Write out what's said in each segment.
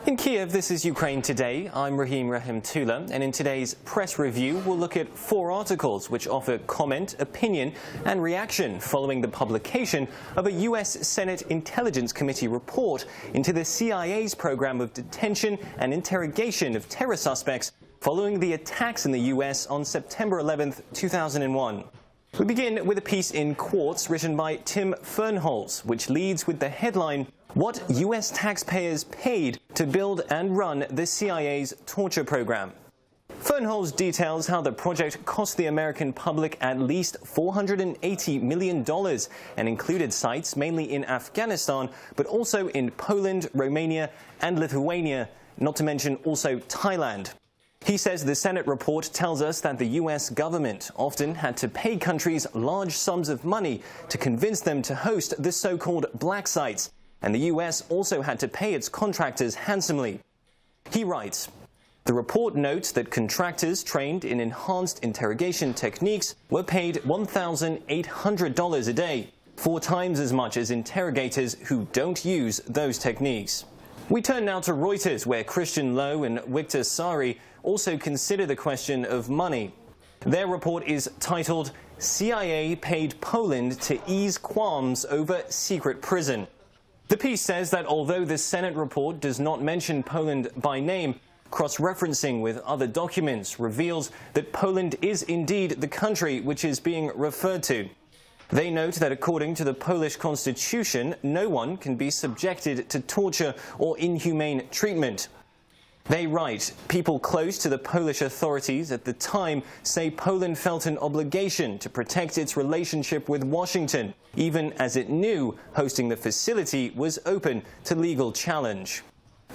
In Kiev, this is Ukraine Today. I'm Rahemtulla, and in today's press review, we'll look at 4 articles which offer comment, opinion, and reaction following the publication of a U.S. Senate Intelligence Committee report into the CIA's program of detention and interrogation of terror suspects following the attacks in the U.S. on September 11, 2001. We begin with a piece in Quartz written by Tim Fernholz, which leads with the headline, "What U.S. taxpayers paid to build and run the CIA's torture program." Fernholz details how the project cost the American public at least $480 million and included sites mainly in Afghanistan, but also in Poland, Romania, and Lithuania, not to mention also Thailand. He says the Senate report tells us that the U.S. government often had to pay countries large sums of money to convince them to host the so-called black sites, and the U.S. also had to pay its contractors handsomely. He writes, "The report notes that contractors trained in enhanced interrogation techniques were paid $1,800 a day, 4 times as much as interrogators who don't use those techniques." We turn now to Reuters, where Christian Lowe and Victor Sari also consider the question of money. Their report is titled, "CIA Paid Poland to Ease Qualms Over Secret Prison." The piece says that although the Senate report does not mention Poland by name, cross-referencing with other documents reveals that Poland is indeed the country which is being referred to. They note that according to the Polish constitution, no one can be subjected to torture or inhumane treatment. They write, "People close to the Polish authorities at the time say Poland felt an obligation to protect its relationship with Washington, even as it knew hosting the facility was open to legal challenge."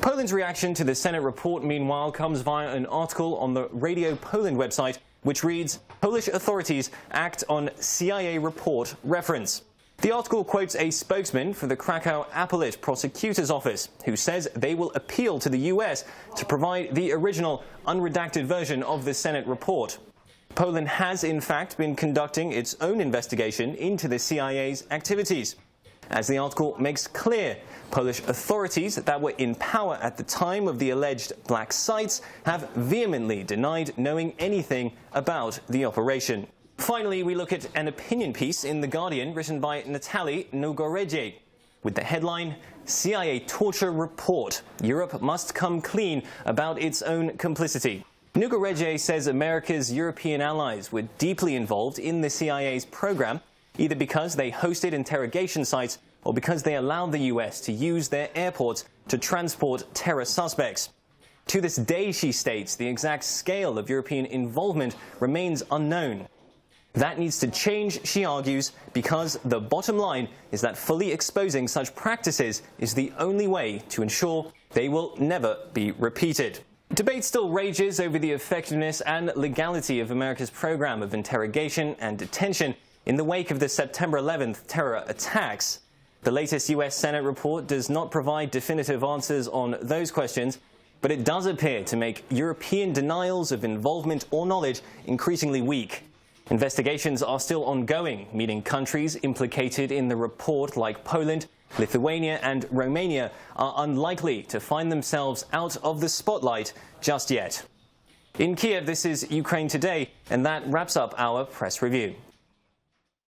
Poland's reaction to the Senate report, meanwhile, comes via an article on the Radio Poland website, which reads, "Polish authorities act on CIA report reference." The article quotes a spokesman for the Krakow Appellate Prosecutor's Office, who says they will appeal to the U.S. to provide the original unredacted version of the Senate report. Poland has, in fact, been conducting its own investigation into the CIA's activities. As the article makes clear, Polish authorities that were in power at the time of the alleged black sites have vehemently denied knowing anything about the operation. Finally, we look at an opinion piece in The Guardian written by Natalie Nogoredzie with the headline, "CIA Torture Report. Europe Must Come Clean About Its Own Complicity." Nogoredzie says America's European allies were deeply involved in the CIA's program, either because they hosted interrogation sites or because they allowed the U.S. to use their airports to transport terror suspects. To this day, she states, the exact scale of European involvement remains unknown. That needs to change, she argues, because the bottom line is that fully exposing such practices is the only way to ensure they will never be repeated. Debate still rages over the effectiveness and legality of America's program of interrogation and detention in the wake of the September 11th terror attacks. The latest U.S. Senate report does not provide definitive answers on those questions, but it does appear to make European denials of involvement or knowledge increasingly weak. Investigations are still ongoing, meaning countries implicated in the report like Poland, Lithuania and Romania are unlikely to find themselves out of the spotlight just yet. In Kiev, this is Ukraine Today, and that wraps up our press review.